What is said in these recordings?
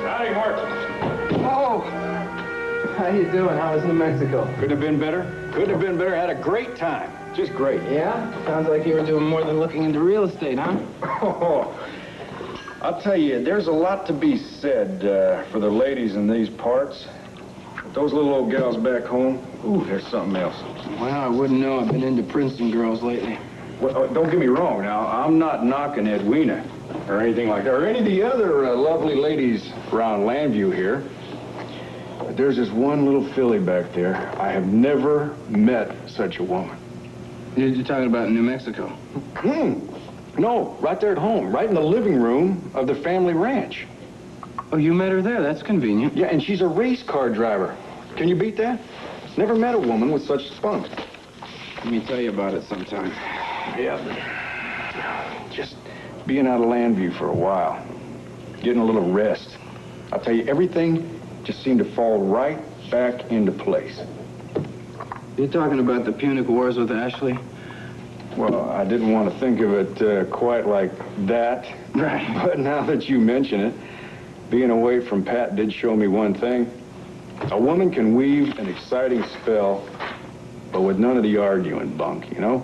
Howdy, Mark. Oh, how you doing? How was New Mexico? Couldn't have been better. Couldn't have been better. Had a great time. Just great. Yeah? Sounds like you were doing more than looking into real estate, huh? Oh, I'll tell you, there's a lot to be said for the ladies in these parts. But those little old gals back home, ooh, there's something else. Well, I wouldn't know. I've been into Princeton girls lately. Well, don't get me wrong now. I'm not knocking Edwina or anything like that, or any of the other lovely ladies around Landview here. But there's this one little filly back there. I have never met such a woman. You're talking about New Mexico? No, right there at home, right in the living room of the family ranch. Oh, you met her there? That's convenient. Yeah, and she's a race car driver. Can you beat that? Never met a woman with such spunk. Let me tell you about it sometime. Yeah, just being out of Landview for a while, getting a little rest. I'll tell you, everything just seemed to fall right back into place. You're talking about the Punic Wars with Ashley? Well, I didn't want to think of it quite like that. Right. But now that you mention it, being away from Pat did show me one thing. A woman can weave an exciting spell, but with none of the arguing bunk, you know?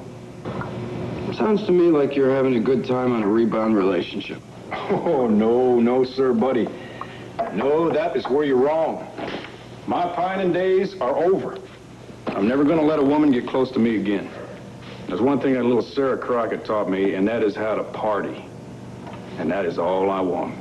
Sounds to me like you're having a good time on a rebound relationship. Oh, no, sir, buddy. No, that is where you're wrong. My pining days are over. I'm never going to let a woman get close to me again. There's one thing that little Sarah Crockett taught me, and that is how to party. And that is all I want.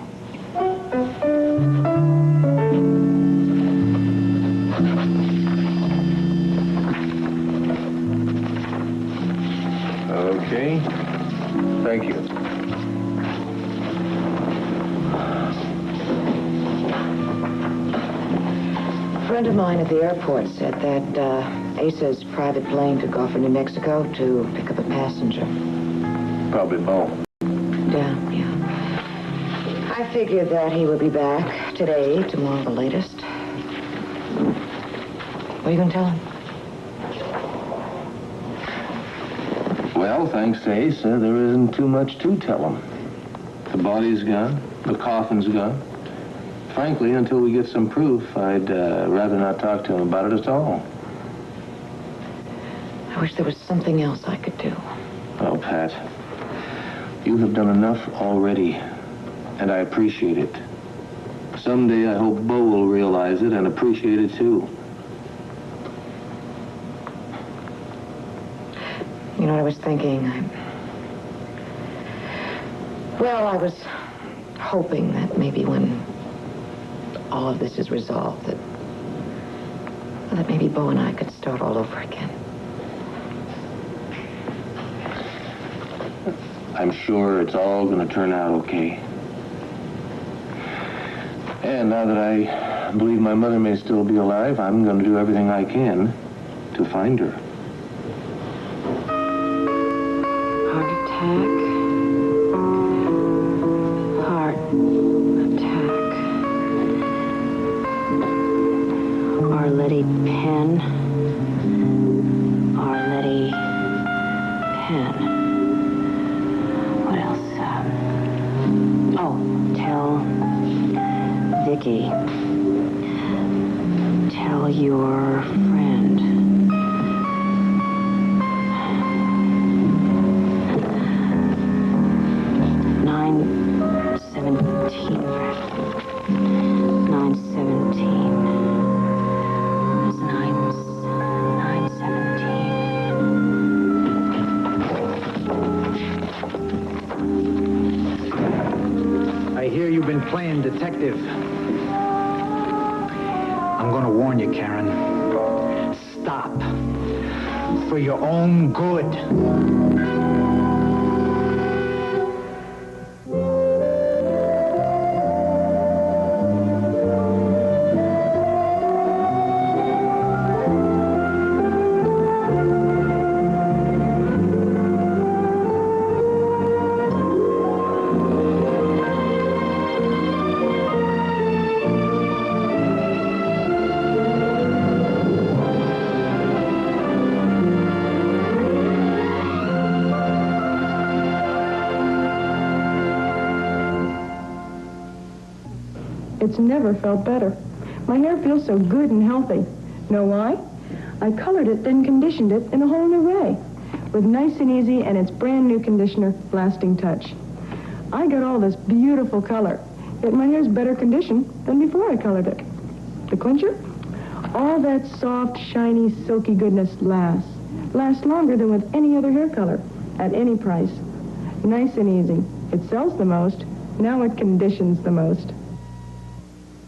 Okay. Thank you. A friend of mine at the airport said that Asa's private plane took off for New Mexico to pick up a passenger. Probably Mo. Yeah. I figured that he would be back today, tomorrow the latest. What are you going to tell him? Well, thanks to Asa, there isn't too much to tell him. The body's gone, the coffin's gone. Frankly, until we get some proof, I'd rather not talk to him about it at all. I wish there was something else I could do. Oh, Pat, you have done enough already, and I appreciate it. Someday I hope Bo will realize it and appreciate it too. You know what I was thinking? Well, I was hoping that maybe when all of this is resolved, that maybe Bo and I could start all over again. I'm sure it's all going to turn out okay. And now that I believe my mother may still be alive, I'm going to do everything I can to find her. Heart attack. Arletty Penn. Arletty Penn. What else? Tell Vicky. Tell your friend. 917. 917. That's 917. I hear you've been playing detective. I'm gonna warn you, Karen. Stop. For your own good. It's never felt better. My hair feels so good and healthy. Know why? I colored it, then conditioned it in a whole new way. With Nice and Easy and its brand new conditioner, Lasting Touch. I got all this beautiful color, yet my hair's better conditioned than before I colored it. The clincher? All that soft, shiny, silky goodness lasts. Lasts longer than with any other hair color, at any price. Nice and Easy. It sells the most. Now it conditions the most.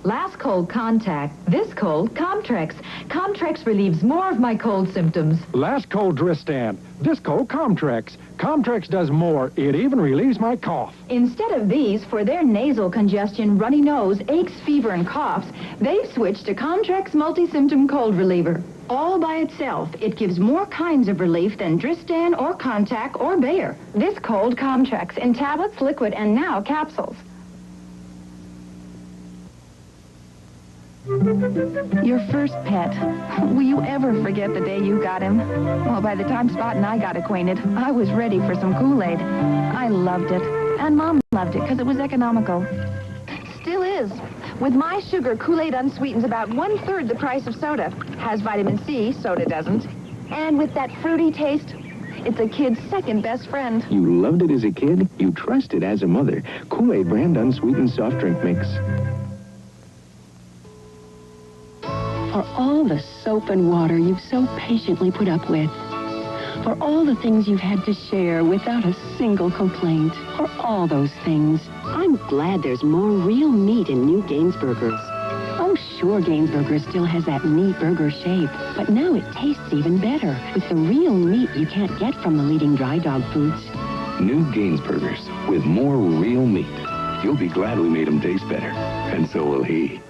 Last cold contact, this cold Comtrex. Comtrex relieves more of my cold symptoms. Last cold Dristan, this cold Comtrex. Comtrex does more. It even relieves my cough. Instead of these, for their nasal congestion, runny nose, aches, fever, and coughs, they've switched to Comtrex multi-symptom cold reliever. All by itself, it gives more kinds of relief than Dristan or Contac or Bayer. This cold Comtrex in tablets, liquid, and now capsules. Your first pet. Will you ever forget the day you got him? Well, by the time Spot and I got acquainted, I was ready for some Kool-Aid. I loved it. And Mom loved it because it was economical. Still is. With my sugar, Kool-Aid unsweetens about 1/3 the price of soda. Has vitamin C, soda doesn't. And with that fruity taste, it's a kid's second best friend. You loved it as a kid, you trust it as a mother. Kool-Aid brand unsweetened soft drink mix. For all the soap and water you've so patiently put up with. For all the things you've had to share without a single complaint. For all those things. I'm glad there's more real meat in new Gaines Burgers. Oh, sure, Gaines Burger still has that neat burger shape. But now it tastes even better with the real meat you can't get from the leading dry dog foods. New Gaines Burgers with more real meat. You'll be glad we made them taste better. And so will he.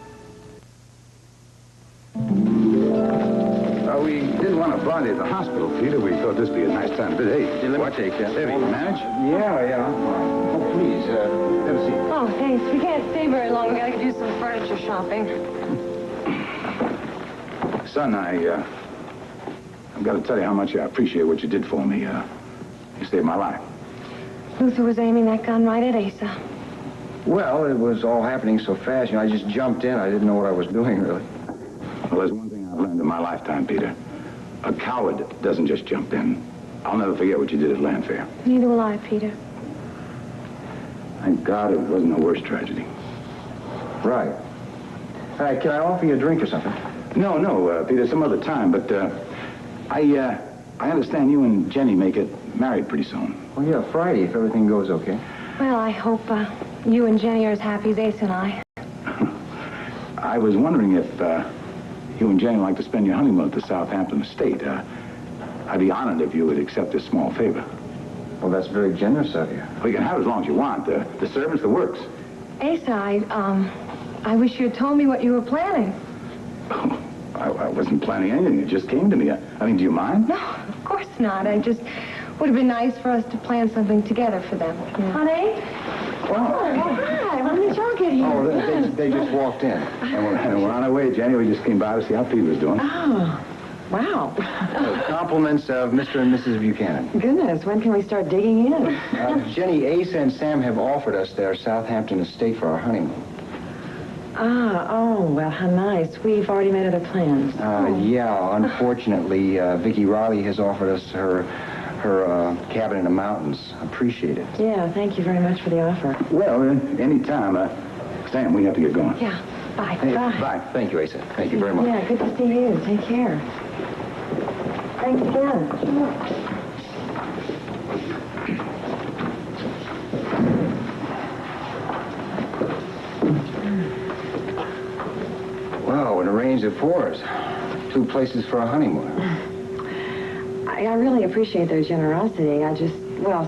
We didn't want to bother you at the hospital, Peter. We thought this would be a nice time to visit. Hey, let me take that. Debbie, you manage? Yeah, I'm fine. Oh, please, have a seat. Oh, thanks. We can't stay very long. We gotta do some furniture shopping. Son, I've got to tell you how much I appreciate what you did for me. You saved my life. Luther was aiming that gun right at Asa. Well, it was all happening so fast. I just jumped in. I didn't know what I was doing, really. Well, there's one thing I've learned in my lifetime, Peter. A coward doesn't just jump in. I'll never forget what you did at Landfair. Neither will I, Peter. Thank God it wasn't a worse tragedy. Right. Hey, can I offer you a drink or something? No, Peter, some other time, but I understand you and Jenny make it married pretty soon. Well, yeah, Friday, if everything goes okay. Well, I hope you and Jenny are as happy as Asa and I. I was wondering if you and Jenny would like to spend your honeymoon at the Southampton estate. I'd be honored if you would accept this small favor. Well, that's very generous of you. Well, you can have it as long as you want. The servants, the works. Asa, I wish you had told me what you were planning. Oh, I wasn't planning anything. It just came to me. I mean, do you mind? No, of course not. I just would have been nice for us to plan something together for them. Yeah. Honey? Well, hi. When did y'all get here? Oh, they just walked in. And we're on our way, Jenny. We just came by to see how Pete was doing. Oh, wow. Compliments of Mr. and Mrs. Buchanan. Goodness, when can we start digging in? Jenny, Asa, and Sam have offered us their Southampton estate for our honeymoon. Oh, well, how nice. We've already made other plans. Yeah, unfortunately, Vicki Riley has offered us her cabin in the mountains. Appreciate it. Yeah, thank you very much for the offer. Well, any time. Sam, we have to get going. Yeah, bye. Hey, Bye. Bye. Thank you, Asa. Thank you very much. Yeah, good to see you. Take care. Thanks again. Wow, it arranged it for us. 2 places for a honeymoon. I really appreciate their generosity.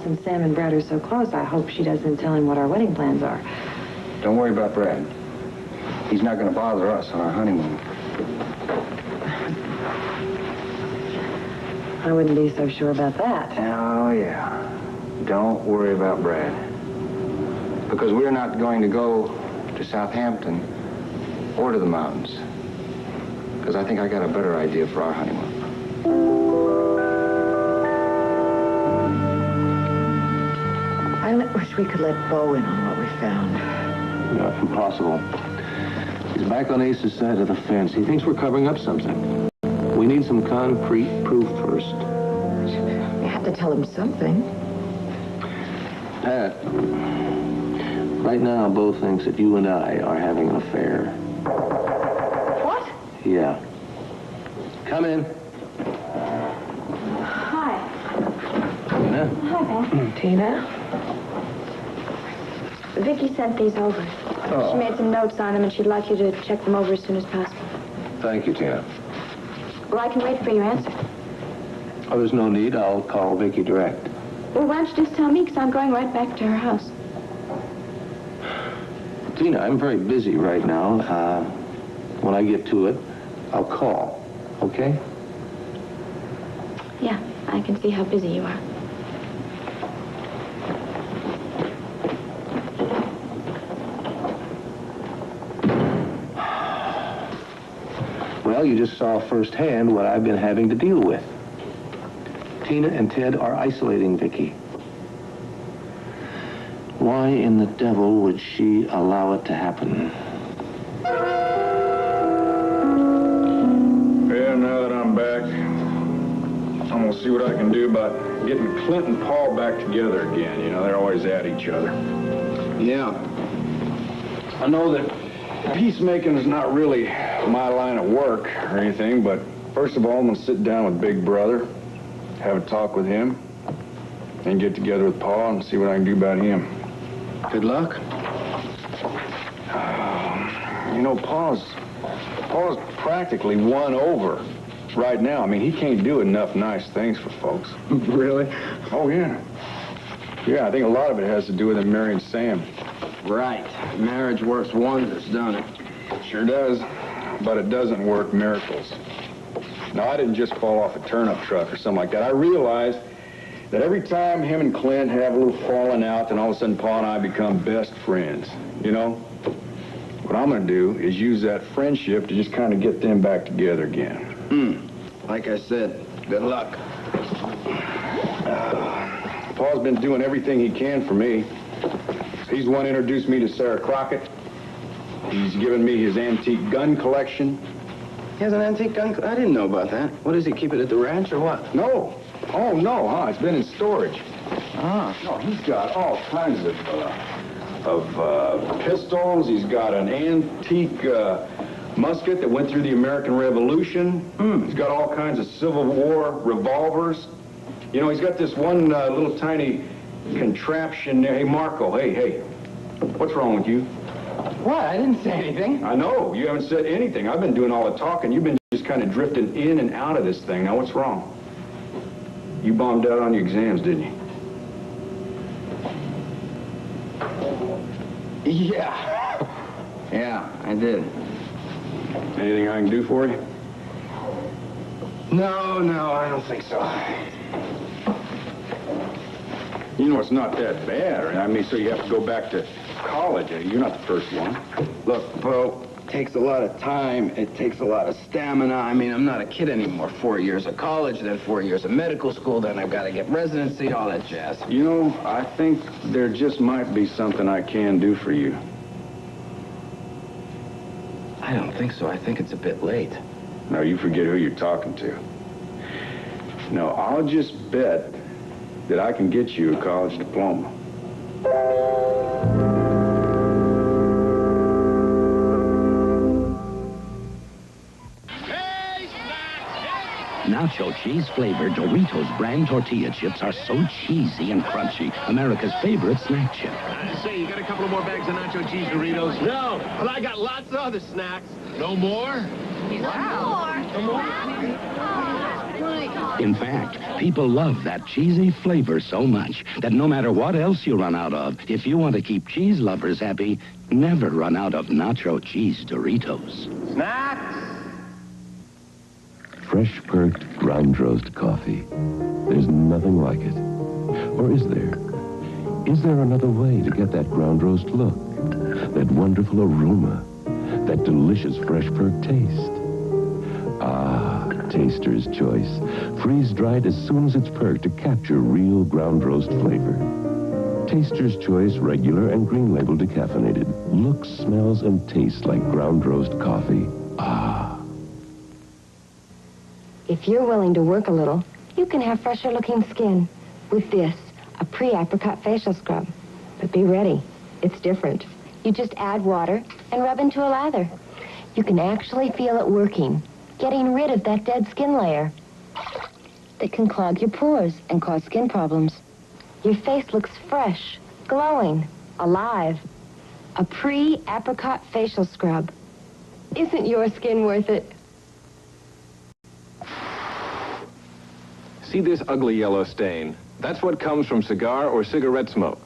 Since Sam and Brad are so close, I hope she doesn't tell him what our wedding plans are. Don't worry about Brad. He's not going to bother us on our honeymoon. I wouldn't be so sure about that. Oh, yeah. Don't worry about Brad. Because we're not going to go to Southampton or to the mountains. Because I think I got a better idea for our honeymoon. I wish we could let Bo in on what we found. That's impossible. back on Ace's side of the fence. He thinks we're covering up something. We need some concrete proof first. You have to tell him something. Pat, right now, Bo thinks that you and I are having an affair. What? Yeah. Come in. Hi. Tina? Hi, Pat. Tina? Vicky sent these over. Oh. She made some notes on them, and she'd like you to check them over as soon as possible. Thank you, Tina. Well, I can wait for your answer. Oh, there's no need. I'll call Vicky direct. Well, why don't you just tell me, because I'm going right back to her house. Tina, I'm very busy right now. When I get to it, I'll call. Okay? Yeah, I can see how busy you are. Well, you just saw firsthand what I've been having to deal with. Tina and Ted are isolating Vicky. Why in the devil would she allow it to happen? Yeah, now that I'm back, I'm gonna see what I can do about getting Clint and Paul back together again. You know, they're always at each other. Yeah. I know that peacemaking is not really my line of work or anything, but first of all, I'm gonna sit down with Big Brother, have a talk with him, and get together with Paul and see what I can do about him. Good luck. You know, Paul's practically won over right now. I mean, he can't do enough nice things for folks. Really? Oh, yeah. Yeah, I think a lot of it has to do with him marrying Sam. Right. Marriage works wonders, don't it? Sure does, but it doesn't work miracles. Now, I didn't just fall off a turnip truck or something like that. I realized that every time him and Clint have a little falling out, then all of a sudden Paul and I become best friends, you know? What I'm gonna do is use that friendship to just kind of get them back together again. Like I said, good luck. Paul's been doing everything he can for me. He's the one who introduced me to Sarah Crockett. He's given me his antique gun collection. He has an antique gun? I didn't know about that. What, does he keep it at the ranch or what? No. Oh, no, huh? It's been in storage. Ah. No, he's got all kinds of pistols. He's got an antique musket that went through the American Revolution. He's got all kinds of Civil War revolvers. You know, he's got this one little tiny contraption there. Hey, Marco, hey. What's wrong with you? What? I didn't say anything. I know. You haven't said anything. I've been doing all the talking. You've been just kind of drifting in and out of this thing. Now, what's wrong? You bombed out on your exams, didn't you? Yeah. Yeah, I did. Anything I can do for you? No, I don't think so. You know, it's not that bad. I mean, so you have to go back to college. You're not the first one. Look, Bo, it takes a lot of time. It takes a lot of stamina. I mean, I'm not a kid anymore. 4 years of college, then 4 years of medical school, then I've got to get residency, all that jazz. You know, I think there just might be something I can do for you. I don't think so. I think it's a bit late. No, you forget who you're talking to. No, I'll just bet that I can get you a college diploma. Nacho cheese flavored Doritos brand tortilla chips are so cheesy and crunchy. America's favorite snack chip. Say, you got a couple of more bags of nacho cheese Doritos? No, but I got lots of other snacks. No more? Wow. No more? In fact, people love that cheesy flavor so much that no matter what else you run out of, if you want to keep cheese lovers happy, never run out of nacho cheese Doritos. Snacks? Fresh perked ground roast coffee. There's nothing like it. Or is there? Is there another way to get that ground roast look? That wonderful aroma? That delicious fresh perked taste? Ah, Taster's Choice. Freeze-dried as soon as it's perked to capture real ground roast flavor. Taster's Choice regular and green label decaffeinated. Looks, smells, and tastes like ground roast coffee. Ah. If you're willing to work a little, you can have fresher looking skin with this, a pre-apricot facial scrub. But be ready. It's different. You just add water and rub into a lather. You can actually feel it working, getting rid of that dead skin layer that can clog your pores and cause skin problems. Your face looks fresh, glowing, alive. A pre-apricot facial scrub. Isn't your skin worth it? See this ugly yellow stain? That's what comes from cigar or cigarette smoke.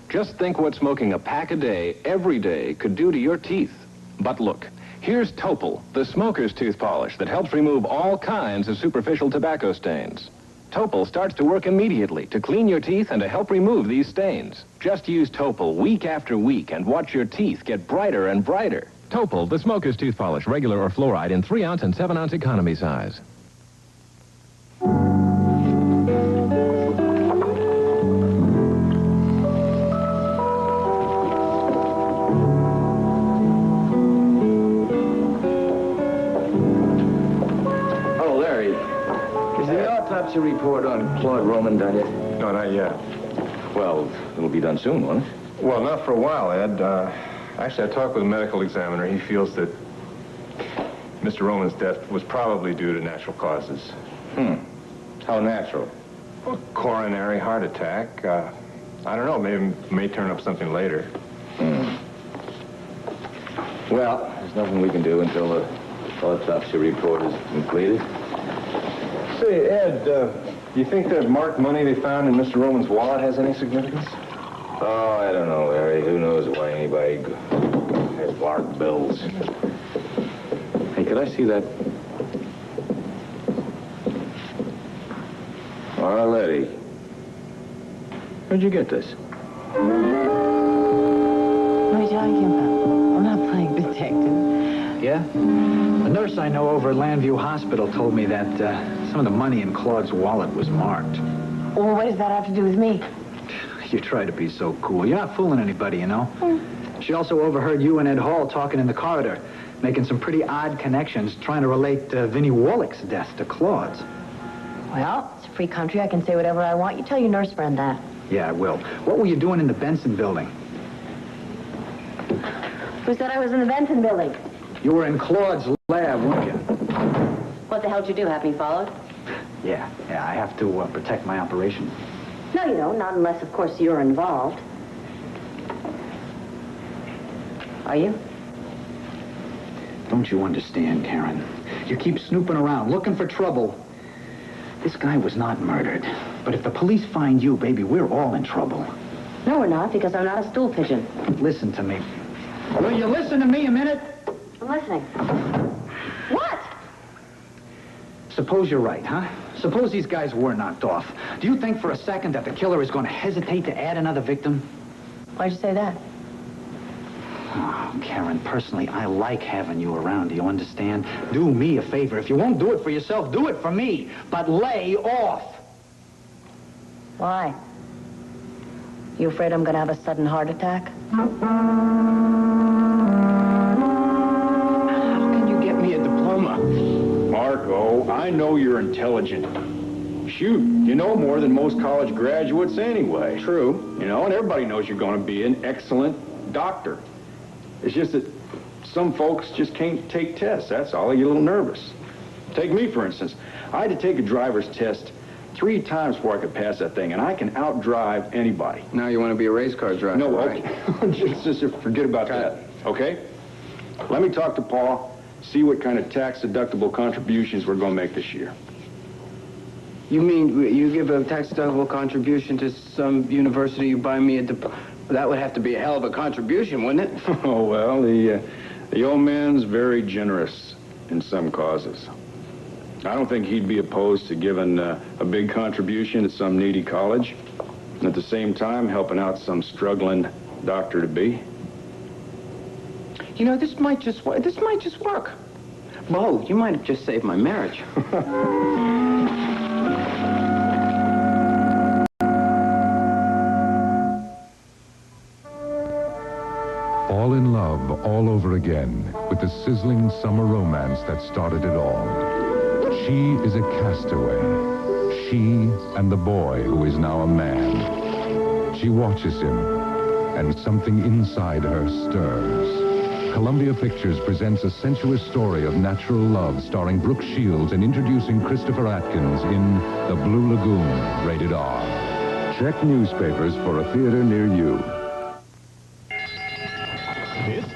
Just think what smoking a pack a day, every day, could do to your teeth. But look, here's Topol, the smoker's tooth polish that helps remove all kinds of superficial tobacco stains. Topol starts to work immediately to clean your teeth and to help remove these stains. Just use Topol week after week and watch your teeth get brighter and brighter. Topol, the smoker's tooth polish, regular or fluoride in 3-ounce and 7-ounce economy size. Autopsy report on Claude Roman done yet? No, not yet. Well, it'll be done soon, won't it? Well, not for a while, Ed. Actually, I talked with a medical examiner. He feels that Mr. Roman's death was probably due to natural causes. How natural? Well, coronary heart attack. I don't know. Maybe may turn up something later. Well, there's nothing we can do until the autopsy report is completed. Say, Ed, do you think that marked money they found in Mr. Roman's wallet has any significance? Oh, I don't know, Larry. Who knows why anybody has marked bills. Hey, could I see that? Oh, Letty. Where'd you get this? What are you talking about? I'm not playing detective. Yeah? A nurse I know over at Landview Hospital told me that some of the money in Claude's wallet was marked. Well, what does that have to do with me? You try to be so cool. You're not fooling anybody, you know? She also overheard you and Ed Hall talking in the corridor, making some pretty odd connections, trying to relate Vinnie Wallach's death to Claude's. Well, it's a free country. I can say whatever I want. You tell your nurse friend that. Yeah, I will. What were you doing in the Benson building? Who said I was in the Benson building? You were in Claude's lab, weren't you? What the hell did you do? Have me followed? Yeah, I have to protect my operation. No, you don't. Not unless, of course, you're involved. Are you? Don't you understand, Karen? You keep snooping around, looking for trouble. This guy was not murdered. But if the police find you, baby, we're all in trouble. No, we're not, because I'm not a stool pigeon. Listen to me. Will you listen to me a minute? I'm listening. What? Suppose you're right, huh? Suppose these guys were knocked off. Do you think for a second that the killer is going to hesitate to add another victim? Why'd you say that? Oh, Karen, personally, I like having you around. Do you understand? Do me a favor. If you won't do it for yourself, do it for me. But lay off. Why? You afraid I'm going to have a sudden heart attack? How can you get me a diploma? Marco, I know you're intelligent. Shoot, you know more than most college graduates anyway. True. You know, and everybody knows you're going to be an excellent doctor. It's just that some folks just can't take tests, that's all. They get a little nervous. Take me, for instance. I had to take a driver's test 3 times before I could pass that thing, and I can outdrive anybody. Now you want to be a race car driver, no, right? Okay. just forget about that, okay? Let me talk to Paul, see what kind of tax-deductible contributions we're going to make this year. You mean you give a tax-deductible contribution to some university, you buy me a that would have to be a hell of a contribution, wouldn't it? Oh, well, the old man's very generous in some causes. I don't think he'd be opposed to giving a big contribution to some needy college, and at the same time helping out some struggling doctor-to-be. You know, this might just work. Bo, you might have just saved my marriage. fall in love all over again with the sizzling summer romance that started it all. She is a castaway. She and the boy who is now a man. She watches him, and something inside her stirs. Columbia Pictures presents a sensuous story of natural love starring Brooke Shields and introducing Christopher Atkins in The Blue Lagoon, rated R. Check newspapers for a theater near you. It's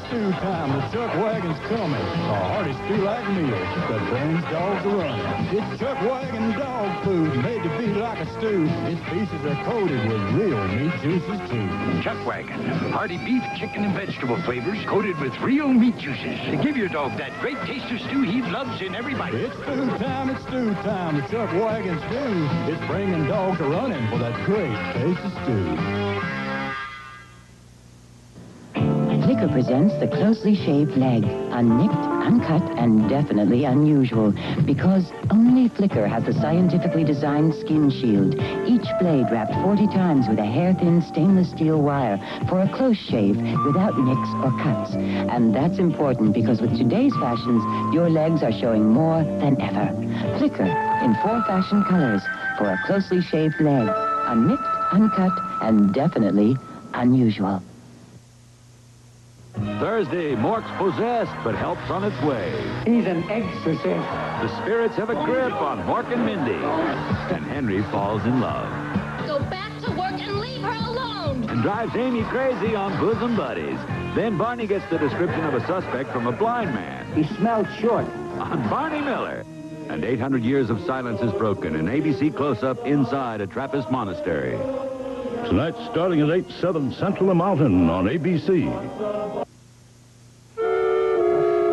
stew time. The chuck wagon's coming. A hearty stew-like meal that brings dogs a running. It's chuck wagon dog food made to be like a stew. Its pieces are coated with real meat juices, too. Chuck wagon. Hearty beef, chicken, and vegetable flavors coated with real meat juices to give your dog that great taste of stew he loves in every bite. It's stew time. It's stew time. The chuck wagon's stew. It's bringing dogs a running for that great taste of stew. Flicker presents the closely shaved leg, unnicked, uncut, and definitely unusual, because only Flicker has the scientifically designed skin shield, each blade wrapped 40 times with a hair-thin stainless steel wire for a close shave without nicks or cuts. And that's important because with today's fashions, your legs are showing more than ever. Flicker in 4 fashion colors for a closely shaved leg, unnicked, uncut, and definitely unusual. Thursday, Mork's possessed, but help's on its way. He's an exorcist. The spirits have a grip on Mork and Mindy, and Henry falls in love. Go back to work and leave her alone. And drives Amy crazy on bosom buddies. Then Barney gets the description of a suspect from a blind man. He smelled short. On Barney Miller. And 800 years of silence is broken, an ABC close-up inside a Trappist monastery. Tonight, starting at 8/7 Central Mountain on ABC.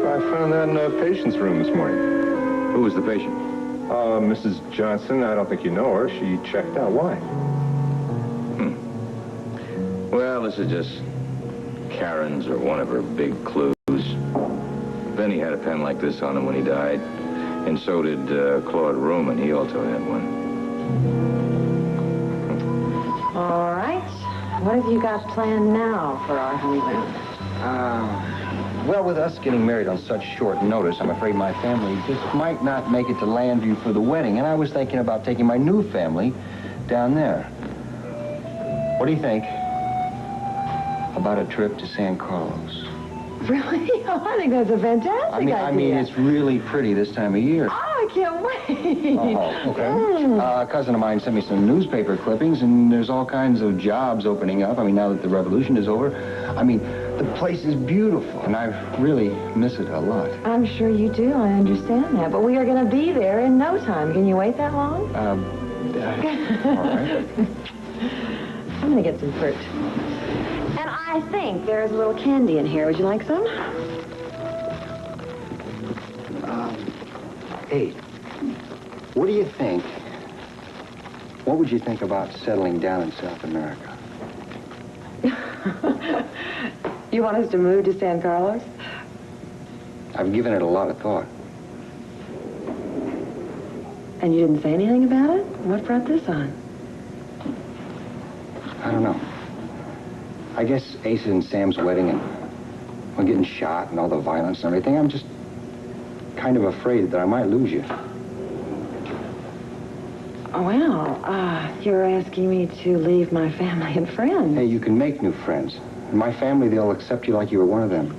I found that in the patient's room this morning. Who was the patient? Mrs. Johnson. I don't think you know her. She checked out. Why? Well, this is just Karen's or one of her big clues. Benny had a pen like this on him when he died, and so did Claude Ruman. He also had one. All right. What have you got planned now for our honeymoon? Well, with us getting married on such short notice, I'm afraid my family just might not make it to Landview for the wedding. And I was thinking about taking my new family down there. What do you think about a trip to San Carlos? Really? Oh, I think that's a fantastic idea. I mean, it's really pretty this time of year. Oh, I can't wait. Oh, okay. A cousin of mine sent me some newspaper clippings, and there's all kinds of jobs opening up. I mean, now that the revolution is over. I mean, the place is beautiful, and I really miss it a lot. I'm sure you do. I understand that. But we are going to be there in no time. Can you wait that long? All right. I'm going to get some fruit. And I think there's a little candy in here. Would you like some? Hey, what do you think? What would you think about settling down in South America? You want us to move to San Carlos? I've given it a lot of thought. And you didn't say anything about it? What brought this on? I don't know. I guess Ace and Sam's wedding and we're getting shot and all the violence and everything. I'm just kind of afraid that I might lose you. Oh, well, you're asking me to leave my family and friends. Hey, you can make new friends. In my family, they'll accept you like you were one of them.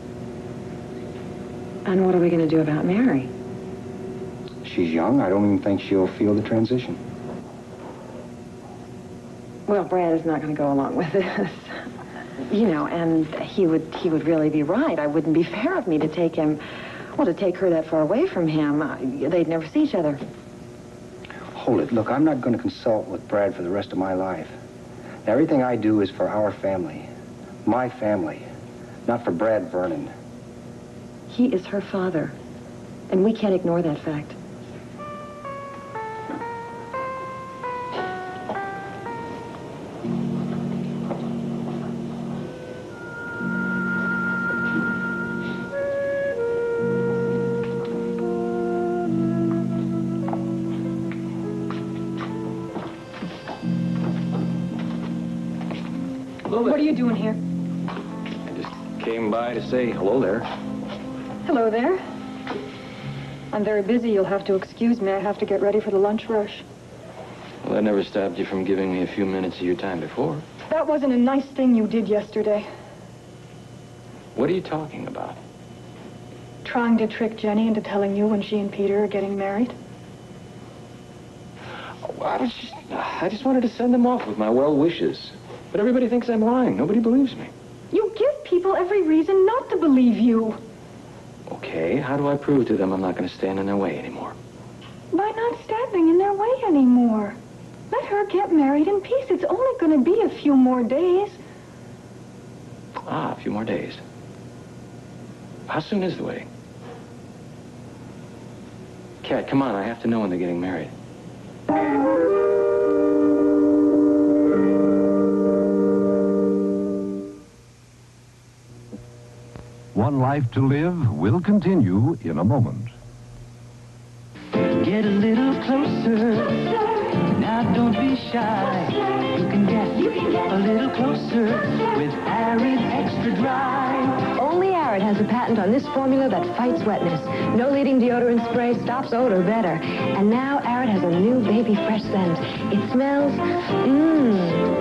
And what are we going to do about Mary? She's young. I don't even think she'll feel the transition. Well, Brad is not going to go along with this. You know, and he would really be right. It wouldn't be fair of me to take him, well, to take her that far away from him. They'd never see each other. Hold it. Look, I'm not going to consult with Brad for the rest of my life. Now, everything I do is for our family. My family. Not for Brad Vernon. He is her father. And we can't ignore that fact. What are you doing here? came by to say hello there. Hello there. I'm very busy. You'll have to excuse me. I have to get ready for the lunch rush. Well, that never stopped you from giving me a few minutes of your time before. That wasn't a nice thing you did yesterday. What are you talking about? Trying to trick Jenny into telling you when she and Peter are getting married. I just wanted to send them off with my well wishes. But everybody thinks I'm lying. Nobody believes me. You give people every reason not to believe you. Okay, how do I prove to them I'm not going to stand in their way anymore? By not standing in their way anymore. Let her get married in peace. It's only going to be a few more days. Ah, a few more days. How soon is the wedding? Kat, come on, I have to know when they're getting married. One Life to Live will continue in a moment. Get a little closer. Now don't be shy. You can get a little closer with Arid Extra Dry. Only Arid has a patent on this formula that fights wetness. No leading deodorant spray stops odor better. And now Arid has a new baby fresh scent. It smells,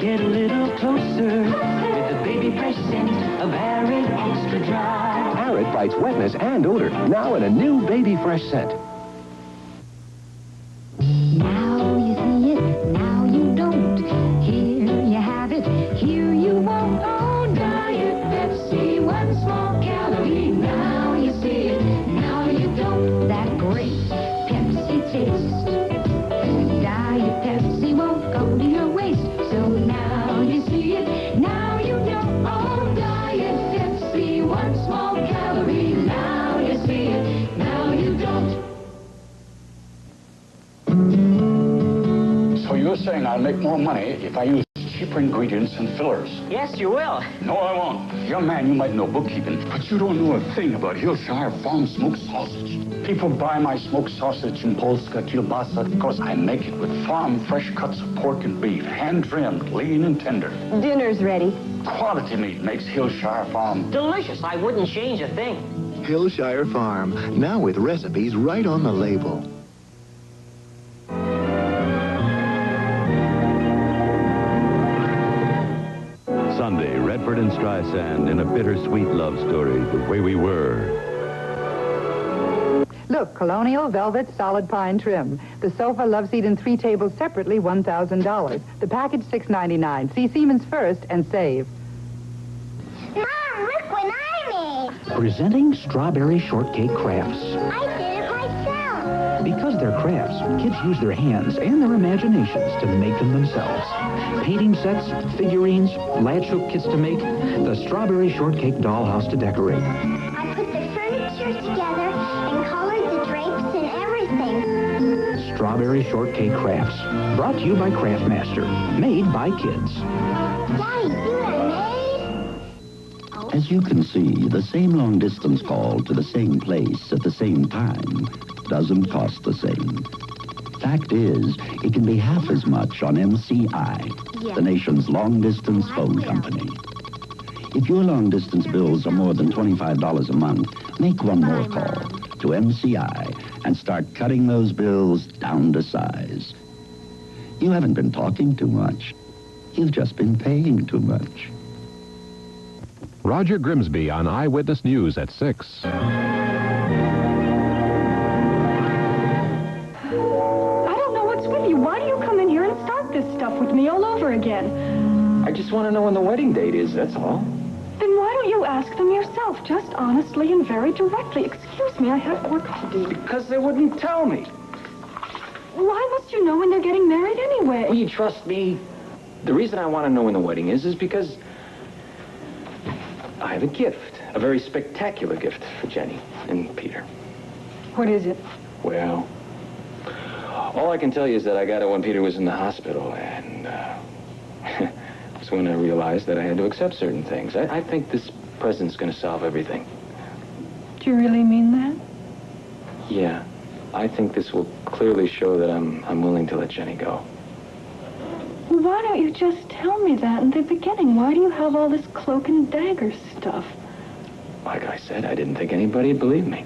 Get a little closer with the baby fresh scent of Arid Extra Dry. Arid fights wetness and odor, now in a new baby fresh scent. Now you see it, now you don't. Here you have it, here you won't. Oh, Diet Pepsi, 1 small calorie. Now you see it, now you don't. That great Pepsi taste. Diet Pepsi won't go to your waist. So now you see it, now you don't. Oh, Diet Pepsi, 1 small calorie. Now you see it, now you don't. So you're saying I'll make more money if I use cheaper ingredients and fillers? Yes, you will. No, I won't. Young man, you might know bookkeeping, but you don't know a thing about Hillshire Farm smoked sausage. People buy my smoked sausage in Polska Kielbasa because I make it with farm fresh cuts of pork and beef, hand-trimmed, lean and tender. dinner's ready. Quality meat makes Hillshire Farm. Delicious. I wouldn't change a thing. Hillshire Farm, now with recipes right on the label. Sunday, Redford and Streisand in a bittersweet love story, The Way We Were. Look, Colonial Velvet Solid Pine Trim. The sofa, love seat, and 3 tables separately, $1,000. The package, $6.99. See Siemens first and save. Mom, look what I made. Presenting Strawberry Shortcake Crafts. I did it myself. Because they're crafts, kids use their hands and their imaginations to make them themselves. Painting sets, figurines, latch hook kits to make, the Strawberry Shortcake dollhouse to decorate. I put the furniture together and colored the drapes and everything. Strawberry Shortcake Crafts. Brought to you by Craftmaster. Made by kids. Daddy, see what I made? As you can see, the same long-distance call to the same place at the same time doesn't cost the same. Fact is, it can be half as much on MCI, the nation's long-distance phone company. If your long-distance bills are more than $25 a month, make one more call to MCI and start cutting those bills down to size. You haven't been talking too much. You've just been paying too much. Roger Grimsby on Eyewitness News at 6. Why do you come in here and start this stuff with me all over again? I just want to know when the wedding date is, that's all. Then why don't you ask them yourself, just honestly and very directly? Excuse me, I have work to do. Because they wouldn't tell me. Why must you know when they're getting married anyway? Will you trust me? The reason I want to know when the wedding is because I have a gift, a very spectacular gift for Jenny and Peter. What is it? Well, all I can tell you is that I got it when Peter was in the hospital, and that's when I realized that I had to accept certain things. I think this present's going to solve everything. Do you really mean that? Yeah, I think this will clearly show that I'm willing to let Jenny go. Well, why don't you just tell me that in the beginning? Why do you have all this cloak and dagger stuff? Like I said, I didn't think anybody'd believe me.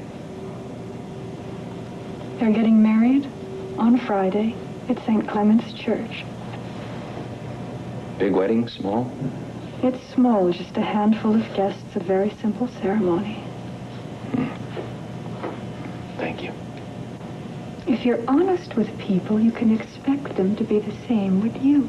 They're getting married on Friday at St. Clement's Church. Big wedding, small? It's small, just a handful of guests, a very simple ceremony. Thank you. If you're honest with people, you can expect them to be the same with you.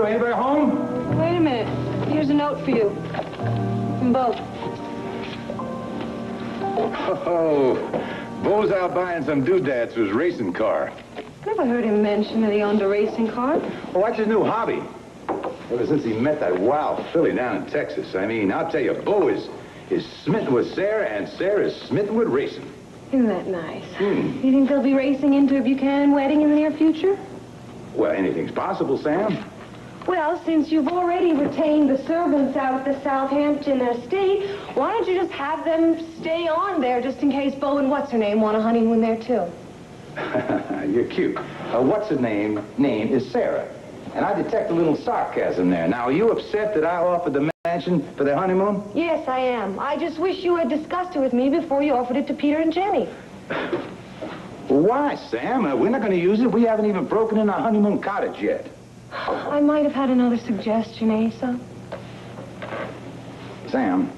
Anybody home? Wait a minute. Here's a note for you. From Bo. Oh, Bo's out buying some doodads for his racing car. Never heard him mention that he owned a racing car. Well, that's his new hobby. Ever since he met that wild filly down in Texas. I mean, I'll tell you, Bo is smitten with Sarah, and Sarah is smitten with racing. Isn't that nice? You think they'll be racing into a Buchanan wedding in the near future? Well, anything's possible, Sam. Well, since you've already retained the servants out at the Southampton estate, why don't you just have them stay on there just in case Bo and what's-her-name want a honeymoon there, too? You're cute. What's-her-name is Sarah. And I detect a little sarcasm there. Now, are you upset that I offered the mansion for their honeymoon? Yes, I am. I just wish you had discussed it with me before you offered it to Peter and Jenny. Why, Sam? We're not going to use it. We haven't even broken in our honeymoon cottage yet. I might have had another suggestion, Asa. Sam,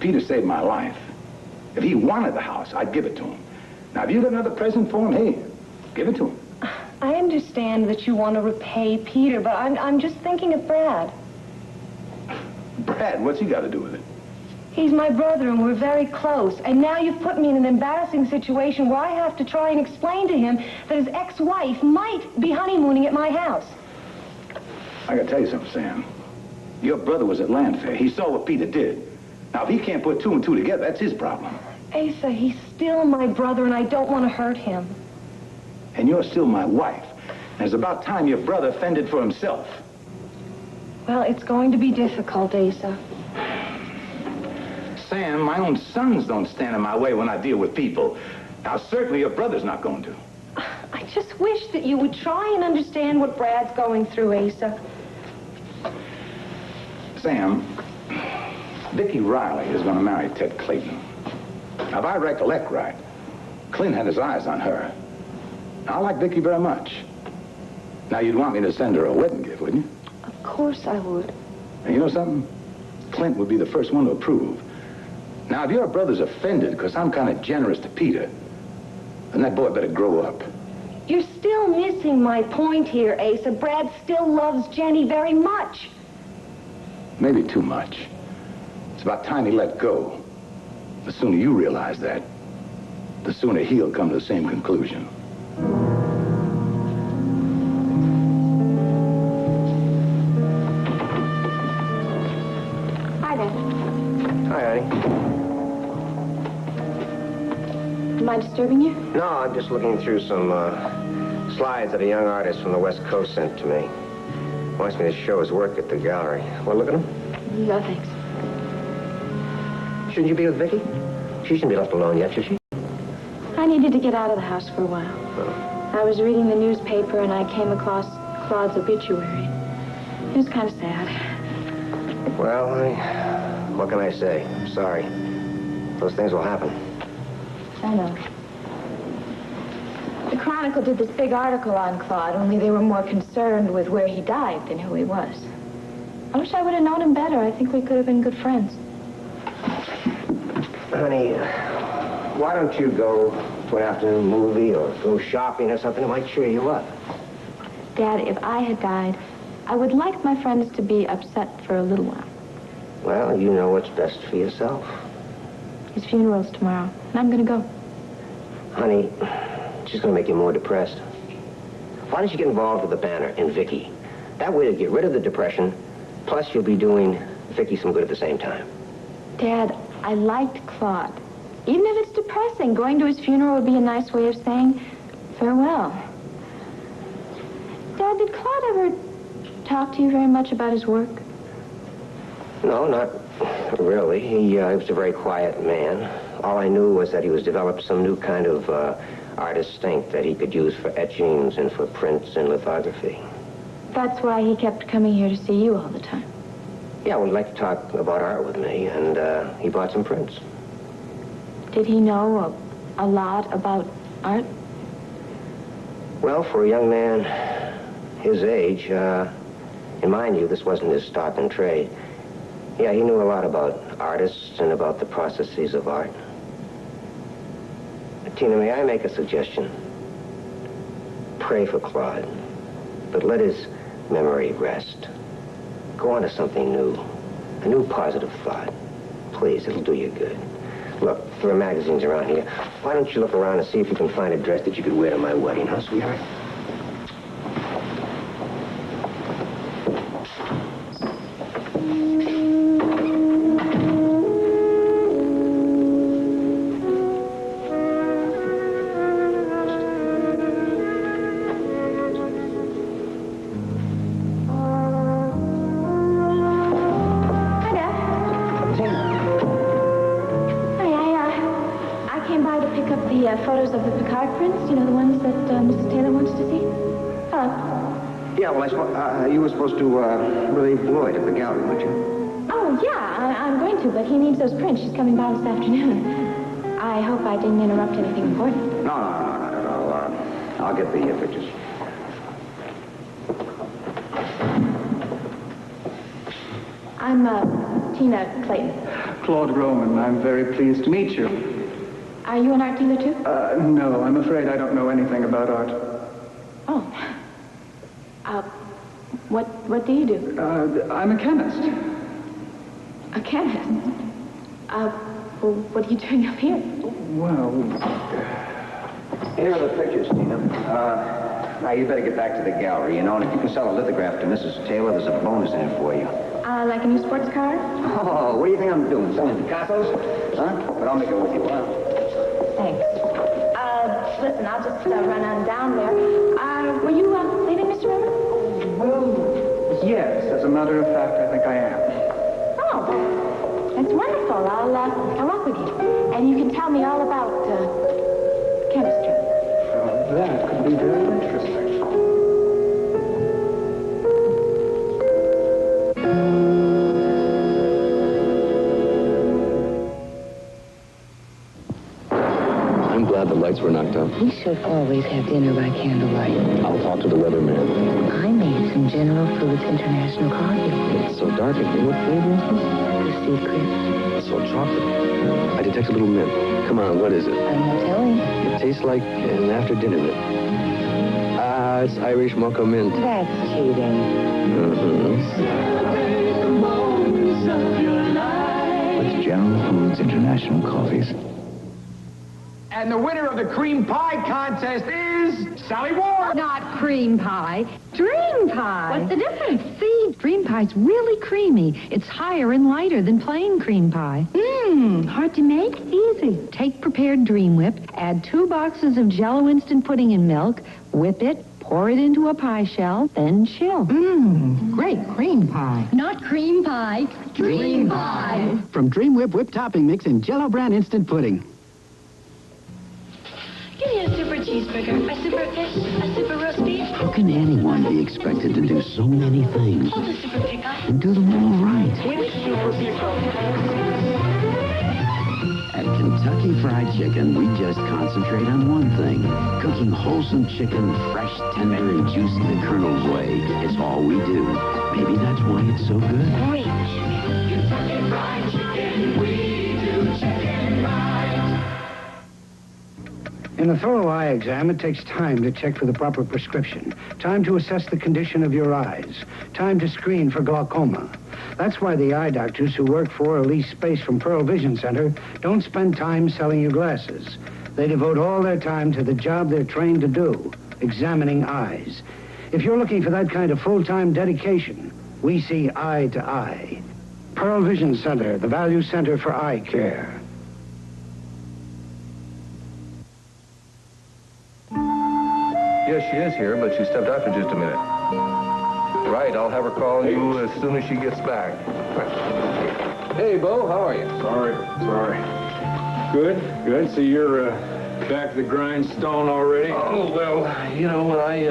Peter saved my life. If he wanted the house, I'd give it to him. Now, if you got another present for him, hey, give it to him. I understand that you want to repay Peter, but I'm just thinking of Brad. Brad, what's he got to do with it? He's my brother, and we're very close. And now you've put me in an embarrassing situation where I have to try and explain to him that his ex-wife might be honeymooning at my house. I got to tell you something, Sam. Your brother was at Land Fair. He saw what Peter did. Now, if he can't put two and two together, that's his problem. Asa, he's still my brother, and I don't want to hurt him. And you're still my wife. And it's about time your brother fended for himself. Well, it's going to be difficult, Asa. Sam, my own sons don't stand in my way when I deal with people. Now, certainly your brother's not going to. I just wish that you would try and understand what Brad's going through, Asa. Sam, Vicky Riley is going to marry Ted Clayton. Now, if I recollect right, Clint had his eyes on her. I like Vicky very much. Now, you'd want me to send her a wedding gift, wouldn't you? Of course I would. And you know something? Clint would be the first one to approve. Now, if your brother's offended because I'm kind of generous to Peter, then that boy better grow up. You're still missing my point here, Asa. Brad still loves Jenny very much. Maybe too much. It's about time he let go. The sooner you realize that, the sooner he'll come to the same conclusion. Hi there. Hi, honey. Am I disturbing you? No, I'm just looking through some slides that a young artist from the West Coast sent to me. Wants me to show his work at the gallery. Want to look at them? No, thanks. Shouldn't you be with Vicky? She shouldn't be left alone yet, should she? I needed to get out of the house for a while. I was reading the newspaper and I came across Claude's obituary. It was kind of sad. Well, honey, what can I say? I'm sorry. Those things will happen. I know. The Chronicle did this big article on Claude, only they were more concerned with where he died than who he was. I wish I would have known him better. I think we could have been good friends. Honey, why don't you go to an afternoon movie or go shopping or something that might cheer you up? Dad, if I had died, I would like my friends to be upset for a little while. Well, you know what's best for yourself. His funeral's tomorrow, and I'm going to go. Honey, it's just going to make you more depressed. Why don't you get involved with the Banner and Vicky? That way to get rid of the depression, plus you'll be doing Vicky some good at the same time. Dad, I liked Claude. Even if it's depressing, going to his funeral would be a nice way of saying farewell. Dad, did Claude ever talk to you very much about his work? No, not really. He was a very quiet man. All I knew was that he was developed some new kind of artist instinct that he could use for etchings and for prints and lithography. That's why he kept coming here to see you all the time. Yeah, well, he'd like to talk about art with me, and he bought some prints. Did he know a lot about art? Well, for a young man his age, and mind you, this wasn't his stock and trade. Yeah, he knew a lot about artists and about the processes of art. Tina, may I make a suggestion? Pray for Claude, but let his memory rest. Go on to something new, a new positive thought. Please, it'll do you good. Look, there are magazines around here. Why don't you look around and see if you can find a dress that you could wear to my wedding, huh, sweetheart? Photos of the Picard prints, you know, the ones that Mrs. Taylor wants to see? Hello. Yeah, well, you were supposed to relieve Lloyd at the gallery, weren't you? Oh, yeah, I'm going to, but he needs those prints. She's coming by this afternoon. I hope I didn't interrupt anything important. No, not at all. I'll get the pictures. I'm Tina Clayton. Claude Roman. I'm very pleased to meet you. Are you an art dealer, too? No, I'm afraid I don't know anything about art. Oh. What do you do? I'm a chemist. A chemist? Well, what are you doing up here? Well... Here are the pictures, Tina. Now, you better get back to the gallery, you know, and if you can sell a lithograph to Mrs. Taylor, there's a bonus in it for you. Like a new sports car? Oh, what do you think I'm doing? Selling Picassos? Huh? But I'll make it with you, huh? Thanks. Listen, I'll just run on down there. Were you leaving, Mr. River? Well, yes. As a matter of fact, I think I am. Oh, that's wonderful. I'll walk with you. And you can tell me all about chemistry. That could be very interesting. The lights were knocked out. We should always have dinner by candlelight. I'll talk to the weatherman. I made some General Foods International coffee. It's so dark in here. What flavor is this? The secret. It's so chocolate. I detect a little mint. Come on, what is it? I'm not telling. It tastes like an after-dinner mint. It's Irish mocha mint. That's cheating. With General Foods International coffees. And the winner of the cream pie contest is Sally Ward. Not cream pie, dream pie. What's the difference? See, dream pie's really creamy. It's higher and lighter than plain cream pie. Hard to make? Easy. Take prepared Dream Whip, add 2 boxes of Jell-O instant pudding in milk, whip it, pour it into a pie shell, then chill. Great cream pie. Not cream pie, dream pie. From Dream Whip whipped topping mix and Jell-O brand instant pudding. Give me a super cheeseburger, a super fish, a super roast beef. How can anyone be expected to do so many things Hold the super pickup. and do them all right? With super pickup. At Kentucky Fried Chicken, we just concentrate on one thing. Cooking wholesome chicken, fresh, tender, and juicy the Colonel's way. It's all we do. Maybe that's why it's so good. Great chicken. Kentucky Fried Chicken, we do chicken right. In a thorough eye exam, it takes time to check for the proper prescription, time to assess the condition of your eyes, time to screen for glaucoma. That's why the eye doctors who work for or lease space from Pearl Vision Center don't spend time selling you glasses. They devote all their time to the job they're trained to do, examining eyes. If you're looking for that kind of full-time dedication, we see eye to eye. Pearl Vision Center, the value center for eye care. Yes, she is here, but she stepped out for just a minute. Right, I'll have her call you as soon as she gets back. Hey, Bo, how are you? Sorry. Good. So you're back to the grindstone already? Oh, well, you know, when I